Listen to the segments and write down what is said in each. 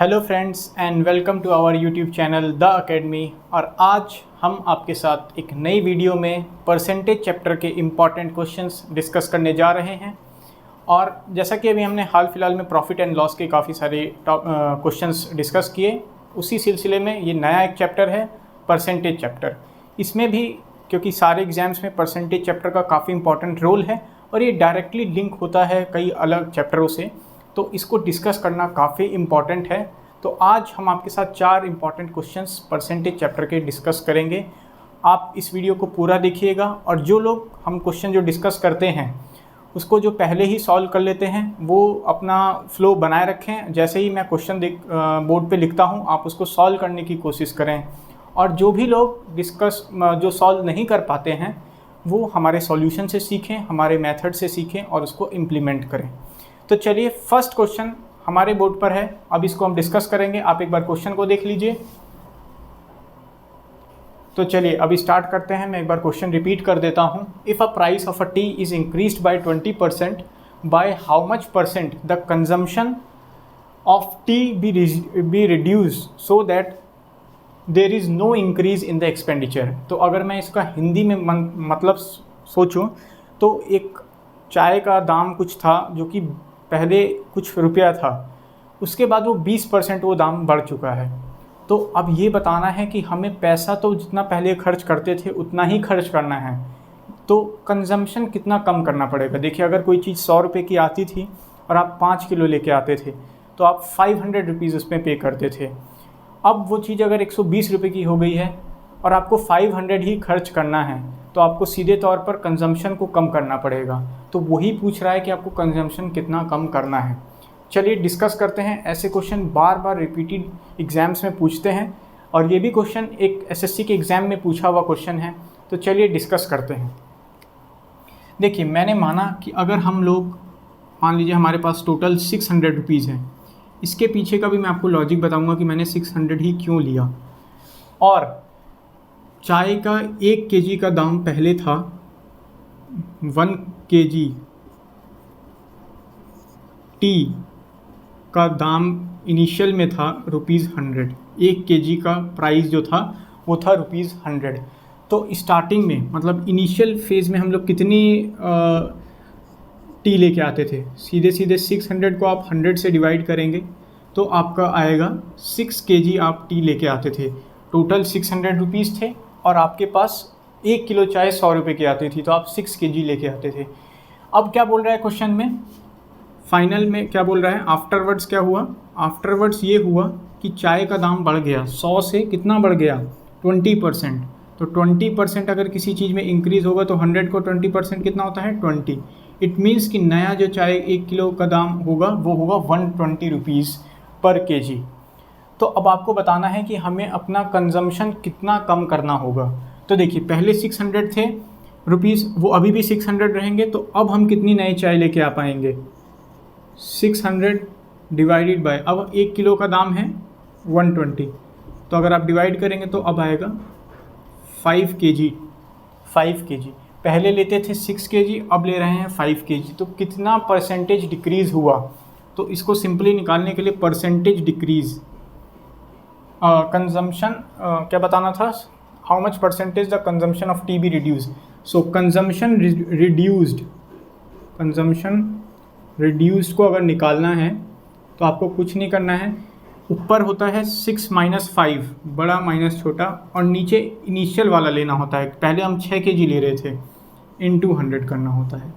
Hello friends and welcome to our YouTube channel the academy. और आज हम आपके साथ एक नई वीडियो में परसेंटेज चैप्टर के इम्पॉर्टेंट क्वेश्चंस डिस्कस करने जा रहे हैं। और जैसा कि अभी हमने हाल फिलहाल में प्रॉफिट एंड लॉस के काफ़ी सारे क्वेश्चंस डिस्कस किए, उसी सिलसिले में ये नया एक चैप्टर है परसेंटेज चैप्टर। इसमें भी क्योंकि सारे एग्जाम्स में परसेंटेज चैप्टर का काफ़ी इंपॉर्टेंट रोल है और ये डायरेक्टली लिंक होता है कई अलग चैप्टरों से, तो इसको डिस्कस करना काफ़ी इम्पॉर्टेंट है। तो आज हम आपके साथ 4 इम्पॉर्टेंट क्वेश्चंस परसेंटेज चैप्टर के डिस्कस करेंगे। आप इस वीडियो को पूरा देखिएगा और जो लोग हम क्वेश्चन जो डिस्कस करते हैं उसको जो पहले ही सॉल्व कर लेते हैं वो अपना फ्लो बनाए रखें। जैसे ही मैं क्वेश्चन बोर्ड पे लिखता हूँ आप उसको सॉल्व करने की कोशिश करें। और जो भी लोग जो सॉल्व नहीं कर पाते हैं वो हमारे सॉल्यूशन से सीखें, हमारे मेथड से सीखें और उसको इम्प्लीमेंट करें। तो चलिए, फर्स्ट क्वेश्चन हमारे बोर्ड पर है, अब इसको हम डिस्कस करेंगे। आप एक बार क्वेश्चन को देख लीजिए। तो चलिए अभी स्टार्ट करते हैं। मैं एक बार क्वेश्चन रिपीट कर देता हूं। If a price of a tea is increased by 20%, by how much percent the consumption of tea be reduced so that there is no increase in the expenditure. तो अगर मैं इसका हिंदी में मतलब सोचूं तो एक चाय का दाम कुछ था जो कि पहले कुछ रुपया था, उसके बाद वो 20% वो दाम बढ़ चुका है। तो अब ये बताना है कि हमें पैसा तो जितना पहले खर्च करते थे उतना ही खर्च करना है, तो कंजम्पशन कितना कम करना पड़ेगा। देखिए, अगर कोई चीज़ 100 रुपये की आती थी और आप 5 किलो लेके आते थे तो आप 500 रुपीज़ उसमें पे करते थे। अब वो चीज़ अगर 120 रुपये की हो गई है और आपको 500 ही खर्च करना है तो आपको सीधे तौर पर कंजम्पशन को कम करना पड़ेगा। तो वही पूछ रहा है कि आपको कंजम्पशन कितना कम करना है। चलिए डिस्कस करते हैं। ऐसे क्वेश्चन बार बार रिपीटेड एग्जाम्स में पूछते हैं और ये भी क्वेश्चन एक एसएससी के एग्ज़ाम में पूछा हुआ क्वेश्चन है। तो चलिए डिस्कस करते हैं। देखिए, मैंने माना कि अगर हम लोग मान लीजिए हमारे पास टोटल 600 रुपीज़ है, इसके पीछे का भी मैं आपको लॉजिक बताऊंगा कि मैंने 600 ही क्यों लिया। और चाय का 1 केजी का दाम पहले था 1 केजी टी का दाम इनिशियल में था ₹100। 1 केजी का प्राइस जो था वो था ₹100। तो स्टार्टिंग में मतलब इनिशियल फेज़ में हम लोग कितनी टी लेके आते थे? सीधे सीधे 600 को आप 100 से डिवाइड करेंगे तो आपका आएगा 6 केजी आप टी लेके आते थे। टोटल 600 रुपीज़ थे और आपके पास 1 किलो चाय 100 रुपये की आती थी, तो आप 6 केजी लेके आते थे। अब क्या बोल रहा है क्वेश्चन में, फाइनल में क्या बोल रहा है? आफ्टरवर्ड्स क्या हुआ? आफ्टरवर्ड्स ये हुआ कि चाय का दाम बढ़ गया 100 से कितना बढ़ गया? 20%। तो 20% अगर किसी चीज़ में इंक्रीज़ होगा तो 100 को 20% कितना होता है? 20। इट मीन्स कि नया जो चाय 1 किलो का दाम होगा वो होगा 120 रुपीज़ पर केजी। तो अब आपको बताना है कि हमें अपना कंजम्पशन कितना कम करना होगा। तो देखिए, पहले 600 थे रुपीज़, वो अभी भी 600 रहेंगे। तो अब हम कितनी नई चाय लेके आ पाएंगे? 600 डिवाइडेड बाय, अब 1 किलो का दाम है 120, तो अगर आप डिवाइड करेंगे तो अब आएगा 5 केजी। 5 केजी पहले लेते थे 6 केजी, अब ले रहे हैं 5 केजी। तो कितना परसेंटेज डिक्रीज़ हुआ? तो इसको सिंपली निकालने के लिए परसेंटेज डिक्रीज़ कंजम्पशन क्या बताना था? How much percentage the consumption of tea be reduced. So consumption reduced को अगर निकालना है तो आपको कुछ नहीं करना है। ऊपर होता है 6 माइनस 5, बड़ा माइनस छोटा, और नीचे इनिशियल वाला लेना होता है। पहले हम 6 केजी ले रहे थे, इंटू 100 करना होता है।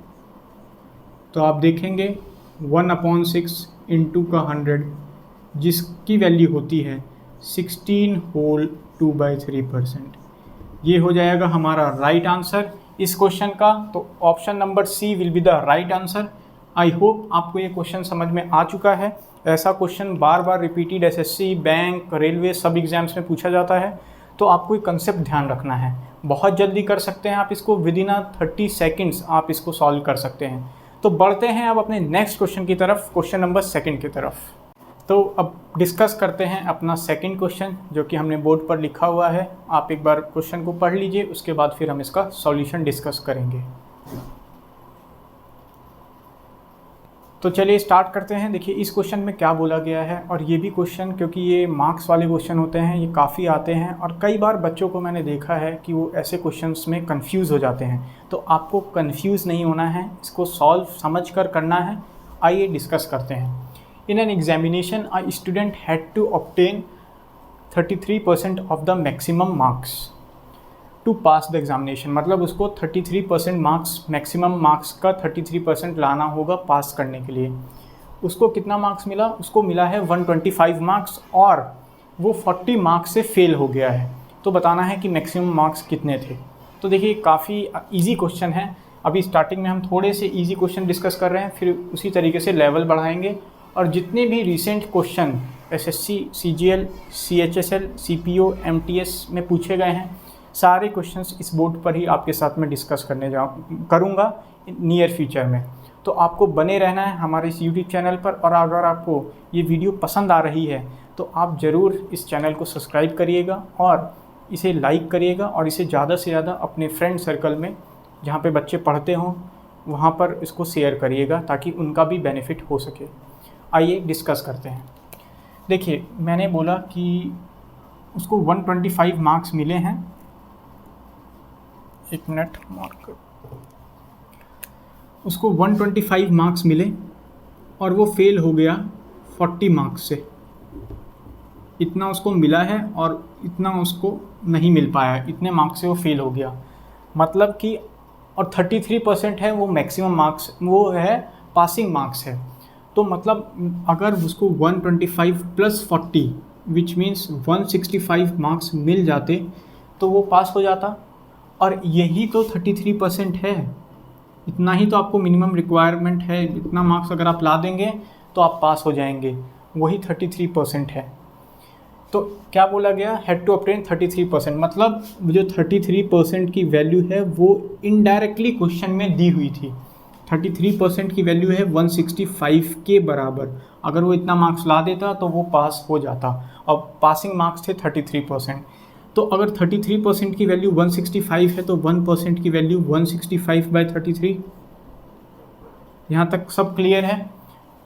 तो आप देखेंगे 1/6 इंटू का 100 जिसकी वैल्यू होती है 16 होल 2/3%। ये हो जाएगा हमारा राइट आंसर इस क्वेश्चन का। तो option number C will be the right answer. I hope आपको ये क्वेश्चन समझ में आ चुका है। ऐसा क्वेश्चन बार बार रिपीटेड एसएससी, बैंक, रेलवे सब एग्जाम्स में पूछा जाता है। तो आपको एक कंसेप्ट ध्यान रखना है, बहुत जल्दी कर सकते हैं आप इसको, विद इन 30 सेकेंड्स आप इसको सॉल्व कर सकते हैं। तो बढ़ते हैं अब अपने नेक्स्ट क्वेश्चन की तरफ, क्वेश्चन नंबर 2 की तरफ। तो अब डिस्कस करते हैं अपना सेकंड क्वेश्चन जो कि हमने बोर्ड पर लिखा हुआ है। आप एक बार क्वेश्चन को पढ़ लीजिए, उसके बाद फिर हम इसका सॉल्यूशन डिस्कस करेंगे। तो चलिए स्टार्ट करते हैं। देखिए इस क्वेश्चन में क्या बोला गया है, और ये भी क्वेश्चन, क्योंकि ये मार्क्स वाले क्वेश्चन होते हैं, ये काफ़ी आते हैं और कई बार बच्चों को मैंने देखा है कि वो ऐसे क्वेश्चंस में कंफ्यूज हो जाते हैं। तो आपको कंफ्यूज नहीं होना है, इसको सॉल्व समझ कर करना है। आइए डिस्कस करते हैं। In an examination a student had to obtain 33% of the maximum marks to pass the examination. मतलब उसको 33% मार्क्स, मैक्सिमम मार्क्स का 33% लाना होगा पास करने के लिए। उसको कितना मार्क्स मिला? उसको मिला है 125 मार्क्स, और वो 40 मार्क्स से फेल हो गया है। तो बताना है कि मैक्सिमम मार्क्स कितने थे। तो देखिए काफ़ी इजी क्वेश्चन है। अभी स्टार्टिंग में हम थोड़े से इजी क्वेश्चन डिस्कस कर रहे हैं, फिर उसी तरीके से लेवल बढ़ाएंगे। और जितने भी recent question SSC, CGL, CHSL, CPO, MTS में पूछे गए हैं, सारे क्वेश्चंस इस बोर्ड पर ही आपके साथ में डिस्कस करूँगा नियर फ्यूचर में। तो आपको बने रहना है हमारे इस यूट्यूब चैनल पर। और अगर आपको ये वीडियो पसंद आ रही है तो आप ज़रूर इस चैनल को सब्सक्राइब करिएगा और इसे लाइक करिएगा, और इसे ज़्यादा से ज़्यादा अपने फ्रेंड सर्कल में, जहाँ पे बच्चे पढ़ते हों, वहाँ पर इसको शेयर करिएगा ताकि उनका भी बेनिफिट हो सके। आइए डिस्कस करते हैं। देखिए मैंने बोला कि उसको 125 मार्क्स मिले हैं। एक मिनट मार्क। उसको 125 मार्क्स मिले और वो फेल हो गया 40 मार्क्स से। इतना उसको मिला है और इतना उसको नहीं मिल पाया, इतने मार्क्स से वो फेल हो गया। मतलब कि और 33% है वो मैक्सिमम मार्क्स, वो है पासिंग मार्क्स है। तो मतलब अगर उसको 125 + 40 विच मीन्स 165 मार्क्स मिल जाते तो वो पास हो जाता। और यही तो 33% है, इतना ही तो आपको मिनिमम रिक्वायरमेंट है। इतना मार्क्स अगर आप ला देंगे तो आप पास हो जाएंगे, वही 33% है। तो क्या बोला गया? Had to obtain 33%। मतलब जो 33% की वैल्यू है वो इनडायरेक्टली क्वेश्चन में दी हुई थी। 33% की वैल्यू है 165 के बराबर। अगर वो इतना मार्क्स ला देता तो वो पास हो जाता। अब पासिंग मार्क्स थे 33%। तो अगर 33% की वैल्यू 165 है तो 1% की वैल्यू 165/33। यहाँ तक सब क्लियर है?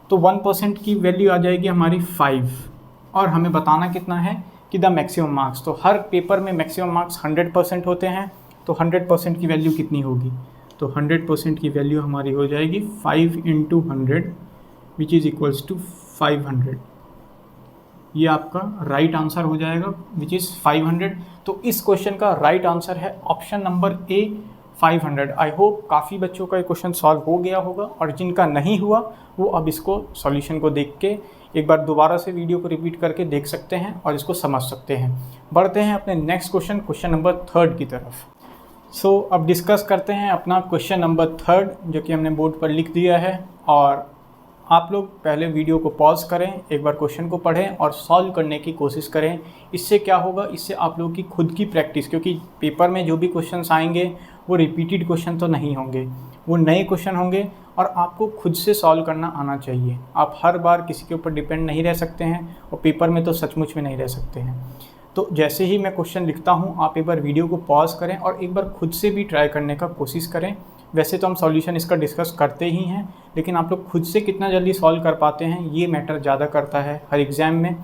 तो 1% की वैल्यू आ जाएगी हमारी 5, और हमें बताना कितना है कि द मैक्सिमम मार्क्स। तो हर पेपर में मैक्सिमम मार्क्स 100% होते हैं, तो 100% की वैल्यू कितनी होगी? तो 100% की वैल्यू हमारी हो जाएगी 5 × 100 विच इज़ इक्वल्स टू 500। ये आपका राइट आंसर हो जाएगा विच इज़ 500। तो इस क्वेश्चन का राइट आंसर है option number A, 500। I hope काफ़ी बच्चों का ये क्वेश्चन सॉल्व हो गया होगा, और जिनका नहीं हुआ वो अब इसको सॉल्यूशन को देख के एक बार दोबारा से वीडियो को रिपीट करके देख सकते हैं और इसको समझ सकते हैं। बढ़ते हैं अपने नेक्स्ट क्वेश्चन नंबर 3 की तरफ। सो अब डिस्कस करते हैं अपना क्वेश्चन नंबर 3, जो कि हमने बोर्ड पर लिख दिया है। और आप लोग पहले वीडियो को पॉज करें, एक बार क्वेश्चन को पढ़ें और सॉल्व करने की कोशिश करें। इससे क्या होगा? इससे आप लोगों की खुद की प्रैक्टिस, क्योंकि पेपर में जो भी क्वेश्चंस आएंगे वो रिपीटेड क्वेश्चन तो नहीं होंगे, वो नए क्वेश्चन होंगे, और आपको खुद से सॉल्व करना आना चाहिए। आप हर बार किसी के ऊपर डिपेंड नहीं रह सकते हैं, और पेपर में तो सचमुच में नहीं रह सकते हैं। तो जैसे ही मैं क्वेश्चन लिखता हूँ आप एक बार वीडियो को पॉज करें और एक बार खुद से भी ट्राई करने का कोशिश करें। वैसे तो हम सॉल्यूशन इसका डिस्कस करते ही हैं, लेकिन आप लोग खुद से कितना जल्दी सॉल्व कर पाते हैं ये मैटर ज़्यादा करता है हर एग्ज़ाम में।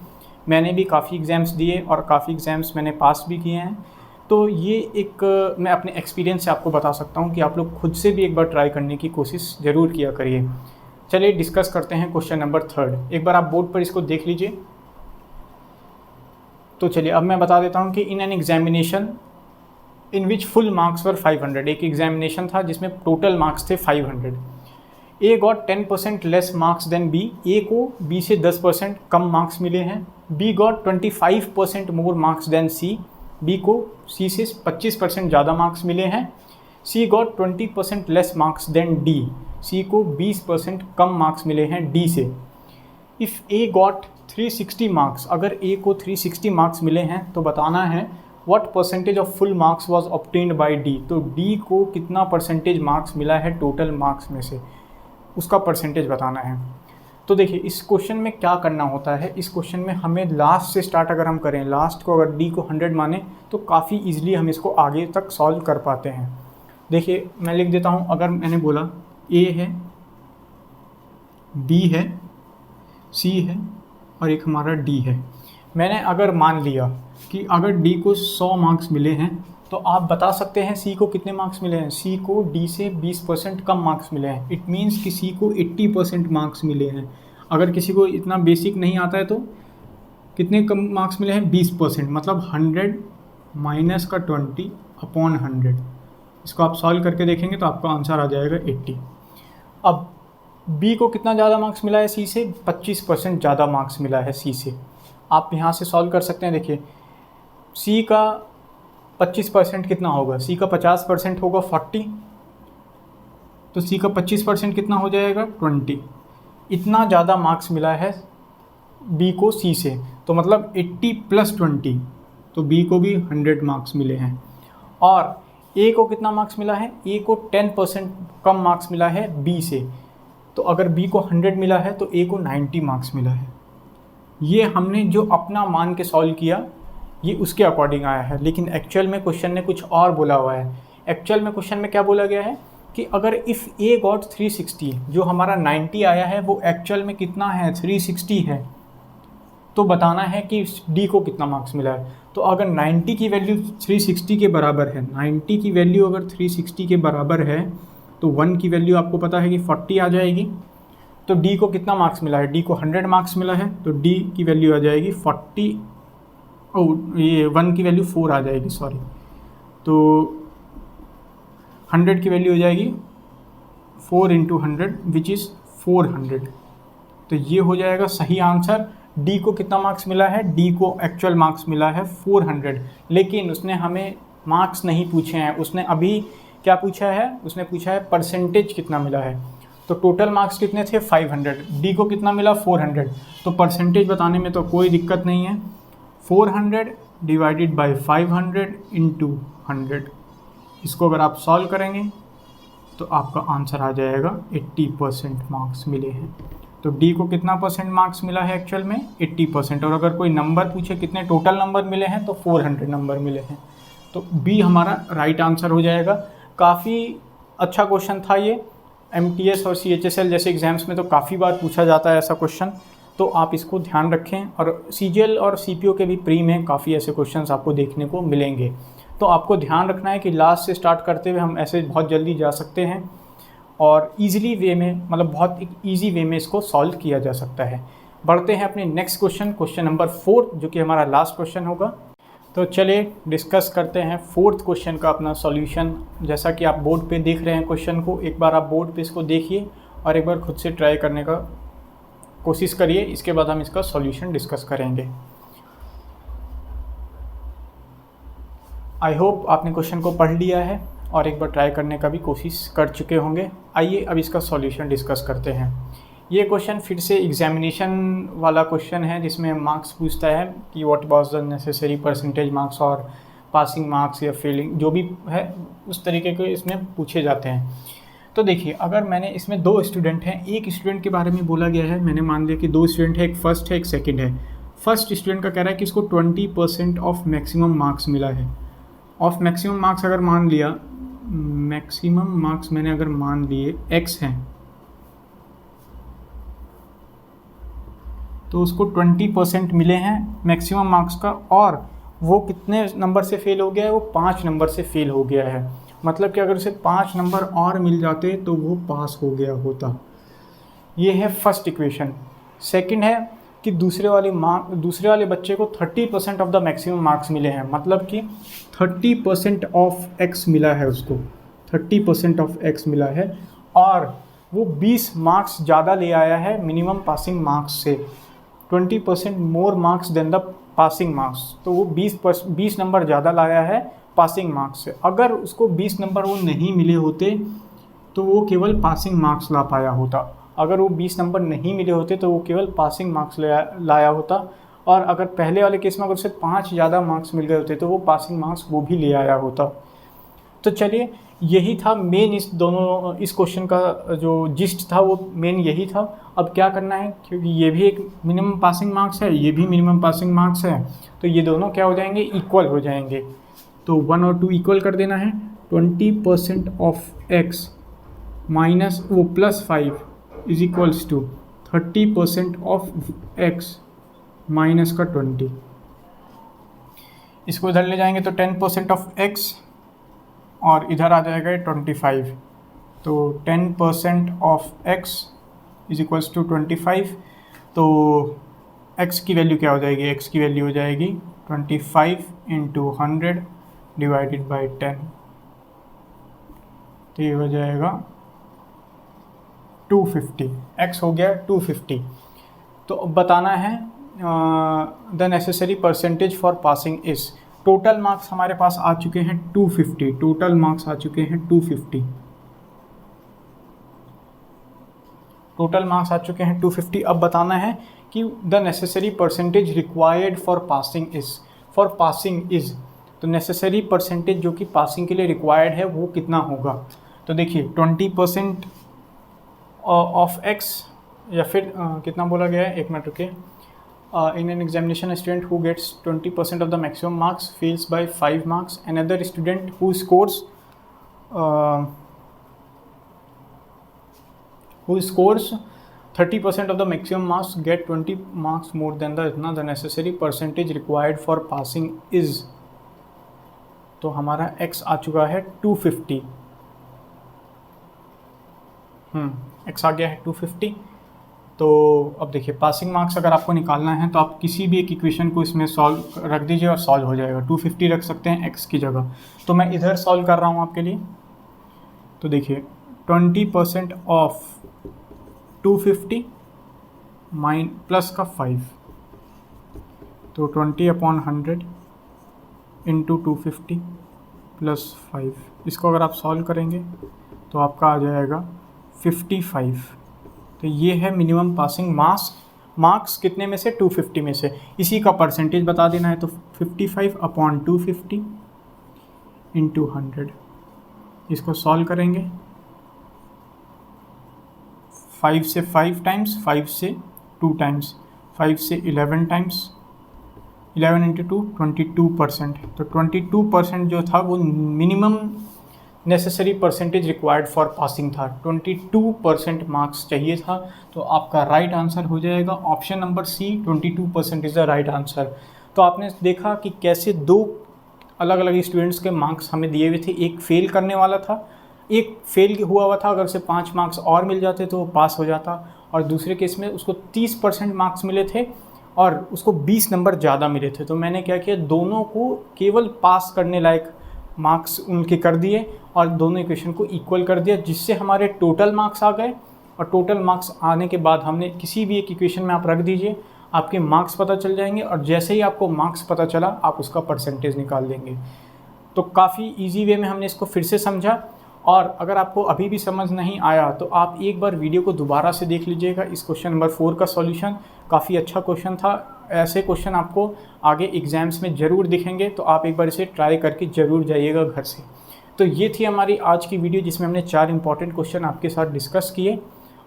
मैंने भी काफ़ी एग्ज़ाम्स दिए और काफ़ी एग्ज़ाम्स मैंने पास भी किए हैं। तो ये एक मैं अपने एक्सपीरियंस से आपको बता सकता हूँ कि आप लोग खुद से भी एक बार ट्राई करने की कोशिश ज़रूर किया करिए। चलिए डिस्कस करते हैं क्वेश्चन नंबर 3। एक बार आप बोर्ड पर इसको देख लीजिए। तो चलिए अब मैं बता देता हूँ कि in an examination in which full marks were 500। एक एग्जामिनेशन था जिसमें टोटल मार्क्स थे 500। A got 10% less marks than B. A को बी से 10% कम मार्क्स मिले हैं। B got 25% more marks than C. B को सी से 25% ज़्यादा मार्क्स मिले हैं। C got 20% less marks than D. C को 20% कम मार्क्स मिले हैं डी से। इफ़ ए गॉट 360 मार्क्स, अगर ए को 360 मार्क्स मिले हैं तो बताना है what percentage of full marks was obtained by D. तो डी को कितना परसेंटेज मार्क्स मिला है टोटल मार्क्स में से, उसका परसेंटेज बताना है। तो देखिए इस क्वेश्चन में क्या करना होता है, इस क्वेश्चन में हमें लास्ट से स्टार्ट अगर हम करें, लास्ट को अगर डी को 100 माने तो काफ़ी ईजिली हम इसको आगे तक सॉल्व कर पाते हैं। देखिए मैं लिख देता हूँ, अगर मैंने बोला ए है बी है, सी है और एक हमारा डी है। मैंने अगर मान लिया कि अगर डी को 100 मार्क्स मिले हैं तो आप बता सकते हैं सी को कितने मार्क्स मिले हैं। सी को डी से 20% कम मार्क्स मिले हैं। इट मीन्स कि सी को 80% मार्क्स मिले हैं। अगर किसी को इतना बेसिक नहीं आता है तो कितने कम मार्क्स मिले हैं, 20%, मतलब 100 माइनस का 20 अपॉन 100। इसको आप सॉल्व करके देखेंगे तो आपका आंसर आ जाएगा 80। अब बी को कितना ज़्यादा मार्क्स मिला है सी से, 25% ज़्यादा मार्क्स मिला है सी से। आप यहाँ से सॉल्व कर सकते हैं। देखिए सी का 25% कितना होगा, सी का 50% होगा 40, तो सी का 25% कितना हो जाएगा 20। इतना ज़्यादा मार्क्स मिला है बी को सी से, तो मतलब 80 + 20, तो बी को भी 100 मार्क्स मिले हैं। और ए को कितना मार्क्स मिला है, ए को 10% कम मार्क्स मिला है बी से, तो अगर बी को 100 मिला है तो ए को 90 मार्क्स मिला है। ये हमने जो अपना मान के सॉल्व किया ये उसके अकॉर्डिंग आया है, लेकिन एक्चुअल में क्वेश्चन ने कुछ और बोला हुआ है। एक्चुअल में क्वेश्चन में क्या बोला गया है कि अगर इफ़ ए गॉट 360, जो हमारा 90 आया है वो एक्चुअल में कितना है, 360 है, तो बताना है कि डी को कितना मार्क्स मिला है। तो अगर 90 की वैल्यू 360 के बराबर है, 90 की वैल्यू अगर 360 के बराबर है तो 1 की वैल्यू आपको पता है कि 40 आ जाएगी। तो डी को कितना मार्क्स मिला है, डी को 100 मार्क्स मिला है, तो डी की वैल्यू आ जाएगी 40, ये 1 की वैल्यू 4 आ जाएगी, सॉरी, तो 100 की वैल्यू हो जाएगी 4 × 100 विच इज़ 400। तो ये हो जाएगा सही आंसर। डी को कितना मार्क्स मिला है, डी को एक्चुअल मार्क्स मिला है 400, लेकिन उसने हमें मार्क्स नहीं पूछे हैं। उसने अभी क्या पूछा है, उसने पूछा है परसेंटेज कितना मिला है। तो टोटल मार्क्स कितने थे 500, डी को कितना मिला 400, तो परसेंटेज बताने में तो कोई दिक्कत नहीं है। 400 डिवाइडेड बाई 500 × 100, इसको अगर आप सॉल्व करेंगे तो आपका आंसर आ जाएगा 80% मार्क्स मिले हैं। तो डी को कितना % मार्क्स मिला है एक्चुअल में, 80%। और अगर कोई नंबर पूछे कितने टोटल नंबर मिले हैं तो 400 नंबर मिले हैं, तो बी हमारा राइट आंसर हो जाएगा। काफ़ी अच्छा क्वेश्चन था ये। MTS और CHSL जैसे एग्ज़ाम्स में तो काफ़ी बार पूछा जाता है ऐसा क्वेश्चन, तो आप इसको ध्यान रखें। और CGL और CPO के भी प्री में काफ़ी ऐसे क्वेश्चंस आपको देखने को मिलेंगे, तो आपको ध्यान रखना है कि लास्ट से स्टार्ट करते हुए हम ऐसे बहुत जल्दी जा सकते हैं और इजीली वे में, मतलब बहुत एक ईजी वे में इसको सॉल्व किया जा सकता है। बढ़ते हैं अपने नेक्स्ट क्वेश्चन नंबर 4, जो कि हमारा लास्ट क्वेश्चन होगा। तो चलिए डिस्कस करते हैं 4th क्वेश्चन का अपना सॉल्यूशन। जैसा कि आप बोर्ड पे देख रहे हैं क्वेश्चन को, एक बार आप बोर्ड पे इसको देखिए और एक बार खुद से ट्राई करने का कोशिश करिए। इसके बाद हम इसका सॉल्यूशन डिस्कस करेंगे। आई होप आपने क्वेश्चन को पढ़ लिया है और एक बार ट्राई करने का भी कोशिश कर चुके होंगे। आइए अब इसका सॉल्यूशन डिस्कस करते हैं। ये क्वेश्चन फिर से एग्जामिनेशन वाला क्वेश्चन है, जिसमें मार्क्स पूछता है कि what was the necessary percentage marks और पासिंग मार्क्स या फेलिंग, जो भी है उस तरीके के इसमें पूछे जाते हैं। तो देखिए, अगर मैंने इसमें 2 स्टूडेंट हैं, एक स्टूडेंट के बारे में बोला गया है, मैंने मान लिया कि 2 स्टूडेंट है, एक फर्स्ट है एक सेकेंड है। फर्स्ट स्टूडेंट का कह रहा है कि इसको 20% ऑफ मैक्सिमम मार्क्स मिला है। ऑफ मैक्सिमम मार्क्स अगर मान लिया, मैक्सिमम मार्क्स मैंने अगर मान लिए x हैं, तो उसको 20% मिले हैं मैक्सिमम मार्क्स का, और वो कितने नंबर से फेल हो गया है, वो 5 नंबर से फेल हो गया है। मतलब कि अगर उसे 5 नंबर और मिल जाते तो वो पास हो गया होता। ये है फर्स्ट इक्वेशन। सेकंड है कि दूसरे वाले बच्चे को 30% ऑफ द मैक्सिमम मार्क्स मिले हैं, मतलब कि 30% ऑफ x मिला है उसको, 30% ऑफ x मिला है, और वो 20 मार्क्स ज़्यादा ले आया है मिनिमम पासिंग मार्क्स से, 20% more marks than the passing marks. तो वो 20 नंबर ज़्यादा लाया है पासिंग मार्क्स से। अगर उसको 20 नंबर वो नहीं मिले होते तो वो केवल पासिंग मार्क्स ला पाया होता। अगर वो 20 नंबर नहीं मिले होते तो वो केवल पासिंग मार्क्स लाया होता। और अगर पहले वाले केस में अगर उसे 5 ज़्यादा मार्क्स मिल गए होते तो वो पासिंग मार्क्स वो भी ले आया होता। तो चलिए, यही था मेन इस क्वेश्चन का जो जिस्ट था, वो मेन यही था। अब क्या करना है, क्योंकि ये भी एक मिनिमम पासिंग मार्क्स है, ये भी मिनिमम पासिंग मार्क्स है, तो ये दोनों क्या हो जाएंगे, इक्वल हो जाएंगे। तो 1 और 2 इक्वल कर देना है। 20% ऑफ x माइनस वो +5 is equals to 30% of x minus का 20, इसको इधर ले जाएंगे तो 10% ऑफ x और इधर आ जाएगा 25, तो 10% of x is equals to 25। तो x की वैल्यू क्या हो जाएगी, x की वैल्यू हो जाएगी 25 इंटू 100 डिवाइडेड बाई 10, तो ये हो जाएगा 250, x हो गया 250। तो अब बताना है the necessary percentage for passing is, total marks हमारे पास आ चुके हैं 250, टोटल मार्क्स आ चुके हैं 250, टोटल मार्क्स आ चुके हैं 250। अब बताना है कि the necessary percentage required for passing is, for passing is, तो नेसेसरी परसेंटेज जो कि पासिंग के लिए रिक्वायर्ड है वो कितना होगा। तो देखिए 20% ऑफ x, या फिर कितना बोला गया है, एक मिनट रुके, in an examination student who gets 20% of the maximum marks fails by 5 marks, another student who scores 30% of the maximum marks get 20 marks more than the necessary percentage required for passing is, तो हमारा x आ चुका है 250, x आ गया है 250। तो अब देखिए passing marks अगर आपको निकालना है तो आप किसी भी एक इक्वेशन को इसमें सॉल्व रख दीजिए और सॉल्व हो जाएगा, 250 रख सकते हैं x की जगह। तो मैं इधर सॉल्व कर रहा हूँ आपके लिए। तो देखिए 20% ऑफ 250 माइन प्लस का 5, तो 20/100 इंटू 250 प्लस 5, इसको अगर आप सॉल्व करेंगे तो आपका आ जाएगा 55। तो ये है मिनिमम पासिंग मार्क्स कितने में से, 250 में से, इसी का परसेंटेज बता देना है। तो 55/250 इंटू 100, इसको सॉल्व करेंगे, 5 से 5 टाइम्स, 5 से 2 टाइम्स, 5 से 11 टाइम्स, 11 इंटू 2 22%। तो 22% जो था वो minimum necessary percentage required for passing था, 22% मार्क्स चाहिए था। तो आपका राइट आंसर हो जाएगा option number C, 22% is the right answer. तो आपने देखा कि कैसे दो अलग अलग स्टूडेंट्स के मार्क्स हमें दिए हुए थे, एक फेल करने वाला था, एक फेल हुआ था, अगर उसे 5 मार्क्स और मिल जाते तो वो पास हो जाता, और दूसरे केस में उसको 30% मार्क्स मिले थे और उसको 20 नंबर ज़्यादा मिले थे। तो मैंने क्या किया, दोनों को केवल पास करने लायक मार्क्स उनके कर दिए और दोनों इक्वेशन को इक्वल कर दिया, जिससे हमारे टोटल मार्क्स आ गए। और टोटल मार्क्स आने के बाद हमने किसी भी एक इक्वेशन में आप रख दीजिए, आपके मार्क्स पता चल जाएंगे, और जैसे ही आपको मार्क्स पता चला आप उसका परसेंटेज निकाल देंगे। तो काफ़ी ईजी वे में हमने इसको फिर से समझा, और अगर आपको अभी भी समझ नहीं आया तो आप एक बार वीडियो को दोबारा से देख लीजिएगा। इस क्वेश्चन नंबर 4 का सॉल्यूशन काफ़ी अच्छा क्वेश्चन था। ऐसे क्वेश्चन आपको आगे एग्जाम्स में ज़रूर दिखेंगे, तो आप एक बार इसे ट्राई करके ज़रूर जाइएगा घर से। तो ये थी हमारी आज की वीडियो, जिसमें हमने 4 इंपॉर्टेंट क्वेश्चन आपके साथ डिस्कस किए,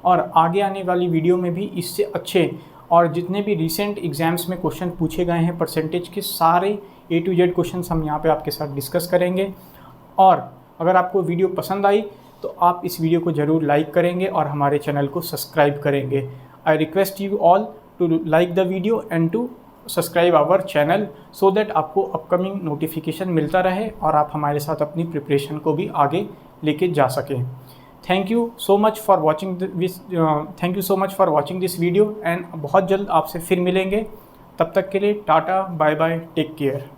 और आगे आने वाली वीडियो में भी इससे अच्छे और जितने भी रिसेंट एग्जाम्स में क्वेश्चन पूछे गए हैं परसेंटेज के, सारे A to Z क्वेश्चन हम यहाँ पे आपके साथ डिस्कस करेंगे। और अगर आपको वीडियो पसंद आई तो आप इस वीडियो को ज़रूर लाइक करेंगे और हमारे चैनल को सब्सक्राइब करेंगे। I request you all to like the video and to subscribe our channel, so that आपको अपकमिंग नोटिफिकेशन मिलता रहे और आप हमारे साथ अपनी प्रिपरेशन को भी आगे लेके जा सकें। Thank you so much for watching this video, and बहुत जल्द आपसे फिर मिलेंगे। तब तक के लिए tata, bye bye, take care.